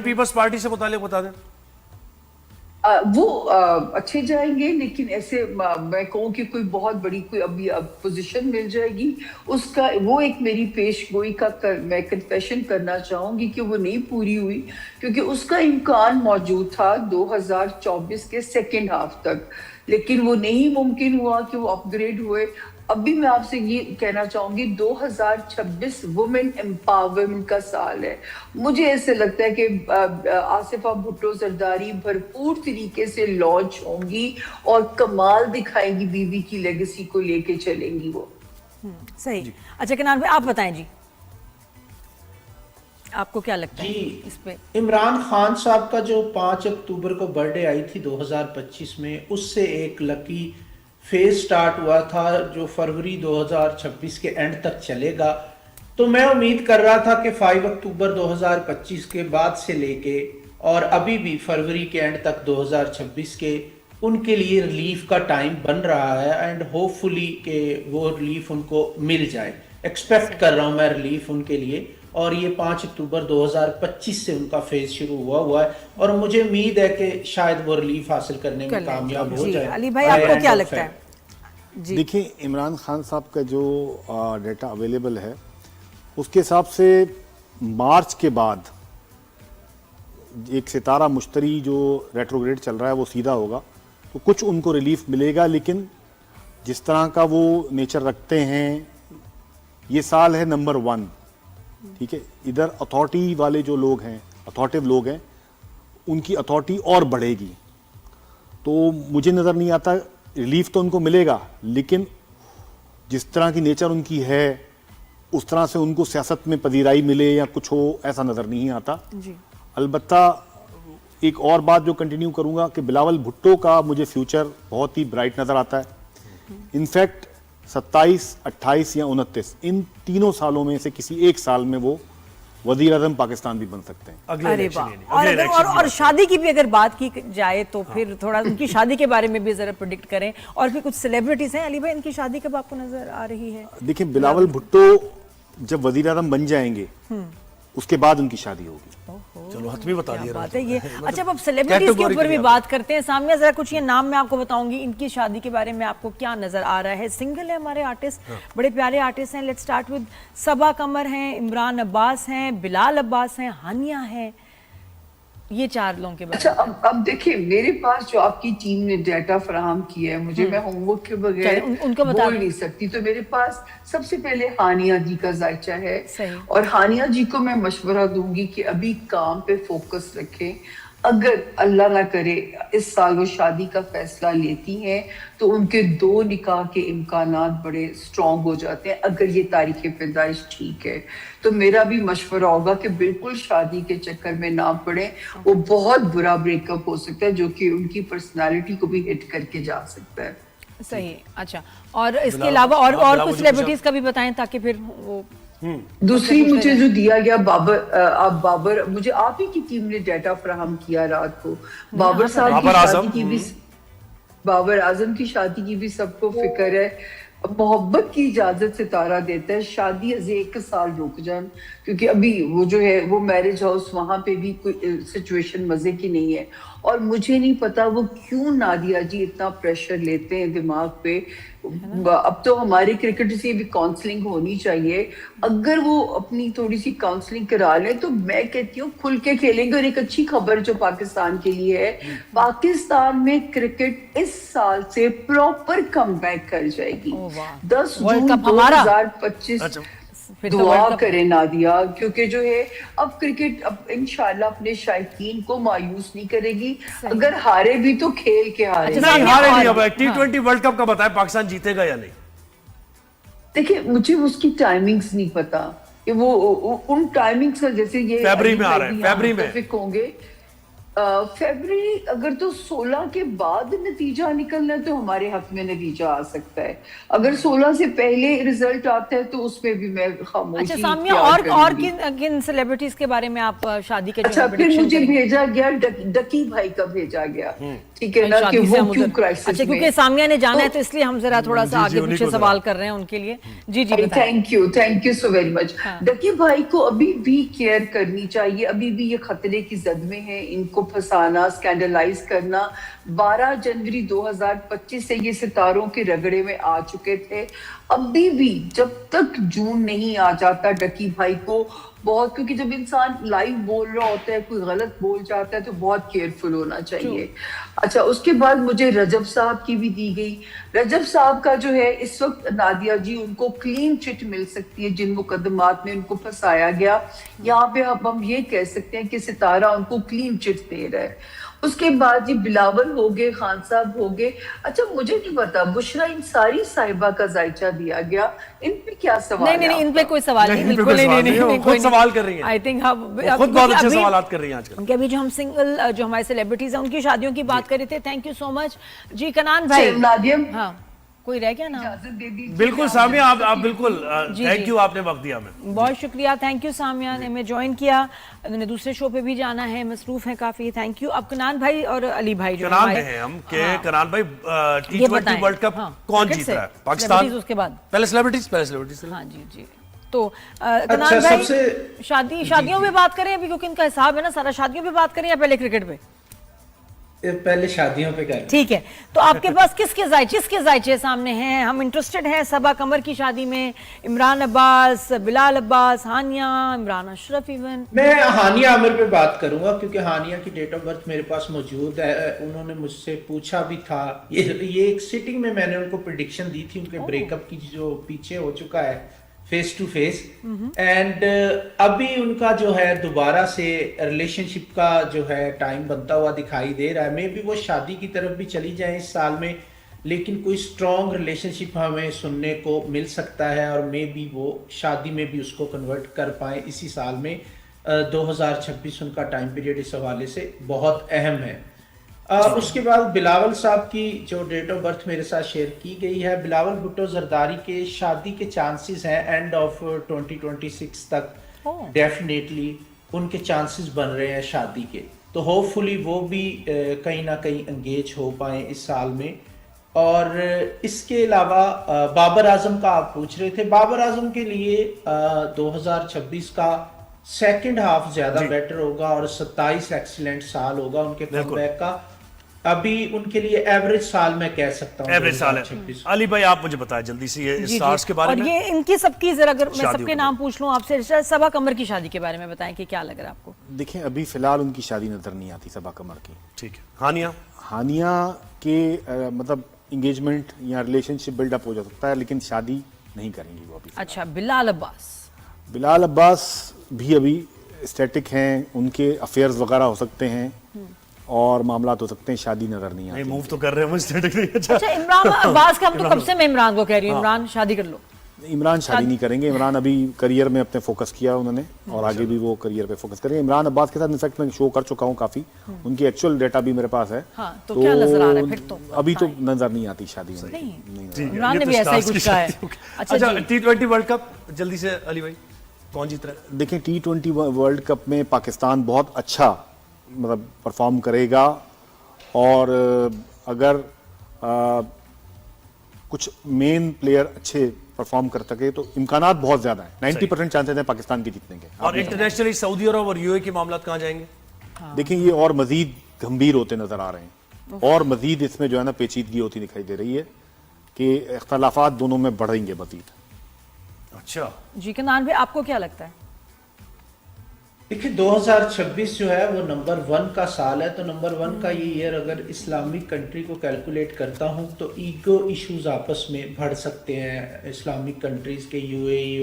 Peoples party से मुतालिक बता दें। वो अच्छे जाएंगे, लेकिन ऐसे मैं कहूँ कि कोई बहुत बड़ी कोई अभी पोजीशन मिल जाएगी उसका, वो एक मेरी पेश गोई का मैं कन्फेशन करना चाहूंगी कि वो नहीं पूरी हुई, क्योंकि उसका इम्कान मौजूद था 2024 के सेकेंड हाफ तक, लेकिन वो नहीं मुमकिन हुआ कि वो अपग्रेड हुए। अभी मैं आपसे ये कहना चाहूंगी 2026 वुमेन एम्पावरमेंट का साल है। मुझे ऐसे लगता है कि आसिफा भुट्टो जरदारी भरपूर तरीके से लॉन्च होंगी और कमाल दिखाएंगी, बीवी की लेगेसी को लेके चलेंगी वो। सही। अच्छा किनान भाई आप बताएं जी, आपको क्या लगता है इस पे? इमरान खान साहब का जो 5 अक्टूबर को बर्थडे आई थी 2025 में, उससे एक लकी फेज स्टार्ट हुआ था जो फरवरी 2026 के एंड तक चलेगा। तो मैं उम्मीद कर रहा था कि 5 अक्टूबर 2025 के बाद से लेके और अभी भी फरवरी के एंड तक 2026 के उनके लिए रिलीफ का टाइम बन रहा है, एंड होपफुली कि वो रिलीफ उनको मिल जाए। एक्सपेक्ट कर रहा हूँ मैं रिलीफ उनके लिए, और ये 5 अक्टूबर 2025 से उनका फेज शुरू हुआ है, और मुझे उम्मीद है कि शायद वो रिलीफ हासिल करने में कामयाब हो जाए। अली भाई आपको क्या लगता है? देखिए, इमरान खान साहब का जो डेटा अवेलेबल है उसके हिसाब से मार्च के बाद एक सितारा मुश्तरी जो रेट्रोग्रेड चल रहा है वो सीधा होगा, तो कुछ उनको रिलीफ मिलेगा, लेकिन जिस तरह का वो नेचर रखते हैं, ये साल है नंबर 1, ठीक है। इधर अथॉरिटी वाले जो लोग हैं, अथॉरिटिव लोग हैं, उनकी अथॉरिटी और बढ़ेगी, तो मुझे नज़र नहीं आता रिलीफ तो उनको मिलेगा, लेकिन जिस तरह की नेचर उनकी है उस तरह से उनको सियासत में पजीराई मिले या कुछ हो, ऐसा नज़र नहीं आता जी। अलबत्ता एक और बात जो कंटिन्यू करूंगा कि बिलावल भुट्टो का मुझे फ्यूचर बहुत ही ब्राइट नज़र आता है। इनफैक्ट 27, 28 या 29 इन तीनों सालों में से किसी एक साल में वो वज़ीर आज़म पाकिस्तान भी बन सकते हैं। अरे वाह। और शादी की भी अगर बात की जाए तो फिर थोड़ा उनकी शादी के बारे में भी जरा प्रेडिक्ट करें, और भी कुछ सेलिब्रिटीज हैं। अली भाई इनकी शादी कब आपको नजर आ रही है? देखिए, बिलावल भुट्टो जब वज़ीर आज़म बन जाएंगे उसके बाद उनकी शादी होगी। चलो हतमी बता दिया बात है ये। अच्छा, अब सेलिब्रिटीज के ऊपर भी बात करते हैं। सामने जरा कुछ ये नाम मैं आपको बताऊंगी, इनकी शादी के बारे में आपको क्या नजर आ रहा है? सिंगल है हमारे आर्टिस्ट, बड़े प्यारे आर्टिस्ट हैं। लेट्स स्टार्ट विद सबा कमर हैं, इमरान अब्बास हैं, बिलाल अब्बास हैं, हानिया हैं, ये 4 लोगों के बारे में। अच्छा, अब देखिए, मेरे पास जो आपकी टीम ने डाटा फराहम किया है, मुझे मैं होमवर्क के बगैर बोल नहीं सकती, तो मेरे पास सबसे पहले हानिया जी का जायचा है। और हानिया जी को मैं मशवरा दूंगी कि अभी काम पे फोकस रखें। अगर अल्लाह ना करे इस साल वो शादी का फैसला लेती हैं तो उनके 2 निकाह के इम्कानात बड़े स्ट्रॉन्ग हो जाते हैं, अगर ये तारीख पैदाइश ठीक है। तो मेरा भी मशवरा होगा कि बिल्कुल शादी के चक्कर में ना पड़े, वो बहुत बुरा ब्रेकअप हो सकता है जो कि उनकी पर्सनालिटी को भी हिट करके जा सकता है। सही। अच्छा, और इसके अलावा और कुछ सेलिब्रिटीज का भी बताएं ताकि फिर वो दूसरी मुझे जो दिया गया बाबर, मुझे आप ही की टीम ने डाटा फराहम किया रात को, बाबर साहब की शादी की भी, बाबर आजम की शादी की भी सबको फिक्र है। मोहब्बत की इजाजत सितारा देता है, शादी अजे 1 साल रुक जान, क्योंकि अभी वो जो है वो मैरिज हाउस, वहां पे भी कोई सिचुएशन मजे की नहीं है। और मुझे नहीं पता वो क्यों नादिया जी इतना प्रेशर लेते हैं दिमाग पे। अब तो हमारे क्रिकेटर से भी काउंसलिंग होनी चाहिए, अगर वो अपनी थोड़ी सी काउंसलिंग करा लें तो मैं कहती हूँ खुल के खेलेंगे। और एक अच्छी खबर जो पाकिस्तान के लिए है, पाकिस्तान में क्रिकेट इस साल से प्रॉपर कमबैक कर जाएगी। 10 जून 2025 दुआ करें नादिया, क्योंकि जो है अब क्रिकेट अब इंशाल्लाह अपने शायकीन को मायूस नहीं करेगी। अगर हारे भी तो खेल के हारे। अब T20 वर्ल्ड कप का बताएं, पाकिस्तान जीतेगा या नहीं? देखिए, मुझे उसकी टाइमिंग्स नहीं पता कि वो उन टाइमिंग्स का, जैसे ये फरवरी में आ रहा है, फरवरी में होंगे। फरवरी अगर तो 16 के बाद नतीजा निकलना है तो हमारे हक में नतीजा आ सकता है, अगर 16 से पहले रिजल्ट आता है तो उसमें भी मैं खामोशी अच्छा सामिया, इख्तियार और करूंगी। किन सेलिब्रिटीज के बारे में आप शादी के जो अच्छा, फिर prediction मुझे करेंगे? भेजा गया डकी भाई का भेजा गया, ठीक है ना, कि शादी से वो हम क्यों उधर- क्राइसिस अच्छा, में। क्योंकि सामिया ने जाना है तो इसलिए हम जरा थोड़ा सा जी, आगे उन्हीं पीछे को सवाल जरा। कर रहे हैं उनके लिए। जी जी बताएं। Thank you so very much. डकी भाई को अभी भी केयर करनी चाहिए, अभी भी ये खतरे की जद में है, इनको फंसाना, स्कैंडलाइज करना। 12 जनवरी 2025 से ये सितारों के रगड़े में आ चुके थे, अभी भी जब तक जून नहीं आ जाता डकी भाई को बहुत, क्योंकि जब इंसान लाइव बोल रहा होता है, कोई गलत बोल जाता है तो बहुत केयरफुल होना चाहिए। अच्छा, उसके बाद मुझे रजब साहब की भी दी गई। रजब साहब का जो है इस वक्त नादिया जी, उनको क्लीन चिट मिल सकती है जिन मुकदमात में उनको फंसाया गया। यहाँ पे अब हम ये कह सकते हैं कि सितारा उनको क्लीन चिट दे रहा है। उसके बाद ये बिलावल हो गए, खान साहब हो गए। अच्छा, मुझे नहीं पता, बुशरा इंसारी साहिबा का जायचा दिया गया, इन पे क्या सवाल नहीं, है इन पे कोई सवाल नहीं, नहीं, इन पे बिल्कुल कोई सवाल नहीं है, वो खुद कोई नहीं। सवाल कर रही हैं। आई थिंक वो खुद बहुत अच्छे सवाल कर रही हैं आजकल। उनके अभी जो हम सिंगल जो हमारे सेलिब्रिटीज हैं उनकी शादियों की बात कर रहे थे। थैंक यू सो मच जी। कनान भाई, नादिया, हाँ कोई रह गया ना? इजाजत दे दीजिए। बिल्कुल सामिया, आप बिल्कुल जी, थैंक जी। यू, आपने वक्त दिया हमें। बहुत शुक्रिया, थैंक यू सामिया ने हमें ज्वाइन किया। उन्होंने दूसरे शो पे भी जाना है, मसरूफ है काफी। Thank you. अब कनान भाई और अली भाई जो कनान हमारे- में हैं हम के हाँ। कनान भाई, ये T20 बताएं। वर्ल्ड कप हाँ, कौन क्रिकेट जीत से? रहा है? पाकिस्तान। सेलिब्रिटीज उसके बाद। पहले सेलिब्रिटीज। हाँ जी जी। तो कनान भाई, शादियों पे बात करें अभी, क्योंकि इनका हिसाब है ना सारा, शादियों पे बात करें या पहले क्रिकेट पे? पहले शादियों पे करें। ठीक है, तो आपके पास किसके जायचे सामने हैं? हम इंटरेस्टेड हैं सबा कमर की शादी में, इमरान अब्बास, बिलाल अब्बास, हानिया, इमरान अशरफ इवन। मैं हानिया आमिर पे बात करूंगा क्योंकि हानिया की डेट ऑफ बर्थ मेरे पास मौजूद है। उन्होंने मुझसे पूछा भी था, ये एक सिटिंग में मैंने उनको प्रिडिक्शन दी थी उनके ब्रेकअप की, जो पीछे हो चुका है फेस टू फेस। एंड अभी उनका जो है दोबारा से रिलेशनशिप का जो है टाइम बनता हुआ दिखाई दे रहा है। मे बी वो शादी की तरफ भी चली जाए इस साल में, लेकिन कोई स्ट्रॉन्ग रिलेशनशिप हमें सुनने को मिल सकता है और मे बी वो शादी में भी उसको कन्वर्ट कर पाए इसी साल में। 2026 उनका टाइम पीरियड इस हवाले से बहुत अहम है। उसके बाद बिलावल साहब की जो डेट ऑफ बर्थ मेरे साथ शेयर की गई है, बिलावल भुट्टो जरदारी के शादी के चांसेस हैं एंड ऑफ 2026 तक डेफिनेटली उनके चांसेस बन रहे हैं शादी के। तो होपफुली वो भी कहीं ना कहीं एंगेज हो पाए इस साल में। और इसके अलावा बाबर आजम का आप पूछ रहे थे, बाबर आजम के लिए 2026 का सेकंड हाफ ज्यादा बेटर होगा और 27 एक्सीलेंट साल होगा उनके कमबैक का। अभी उनके लिए एवरेज साल मैं कह सकता हूँ एवरेज साल है। अली भाई आप मुझे बताएं जल्दी से ये स्टार्स के बारे में, और ये इनकी सबकी जरा अगर मैं शादियों सबके के नाम पूछ लूं आपसे, सबा कमर की शादी के बारे में बताएं कि क्या लग रहा है आपको? देखें, अभी फिलहाल उनकी शादी नजर नहीं आती सबा कमर की। ठीक है। हानिया हानिया के मतलब इंगेजमेंट या रिलेशनशिप बिल्डअप हो जा सकता है, लेकिन शादी नहीं करेंगी वो अभी। अच्छा, बिलाल अब्बास? बिलाल अब्बास भी अभी स्टैटिक हैं, उनके अफेयर्स वगैरह हो सकते हैं और मामला हो सकते हैं, शादी नजर नहीं आती। मूव तो कर रहे हैं मुझे। अच्छा, इमरान अब्बास का हम तो कब से मैं इमरान को कह रही हूँ, इमरान शादी कर लो। इमरान शादी नहीं करेंगे। इमरान अभी करियर में अपने फोकस किया उन्होंने और आगे भी वो करियर पे फोकस करेंगे। इमरान अब्बास के साथ इनफैक्ट मैं शो कर चुका हूँ काफी, उनकी एक्चुअल डेटा भी मेरे पास है। हाँ, तो क्या नजर आ रहा है फिर? तो अभी तो नजर नहीं आती शादी में। नहीं, इमरान ने भी ऐसा ही कुछ कहा है। अच्छा, T20 वर्ल्ड कप जल्दी से अली भाई कौन जीत रहा है? देखें, T20 वर्ल्ड कप में पाकिस्तान बहुत अच्छा मतलब परफॉर्म करेगा और अगर कुछ मेन प्लेयर अच्छे परफॉर्म कर सके तो इम्कानात बहुत ज्यादा है। 90% चांसेस हैं पाकिस्तान के जीतने के। और इंटरनेशनली सऊदी अरब और यूएई के मामला कहाँ जाएंगे? देखें, ये और मजीद गंभीर होते नजर आ रहे हैं और मजीद इसमें जो है ना पेचीदगी होती दिखाई दे रही है कि इख्तलाफात दोनों में बढ़ेंगे मजीद। अच्छा जी, कनान भाई आपको क्या लगता है? देखिए, 2026 जो है वो नंबर 1 का साल है। तो नंबर 1 का ये ईयर अगर इस्लामिक कंट्री को कैलकुलेट करता हूँ तो ईगो इश्यूज आपस में बढ़ सकते हैं इस्लामिक कंट्रीज के, यूएई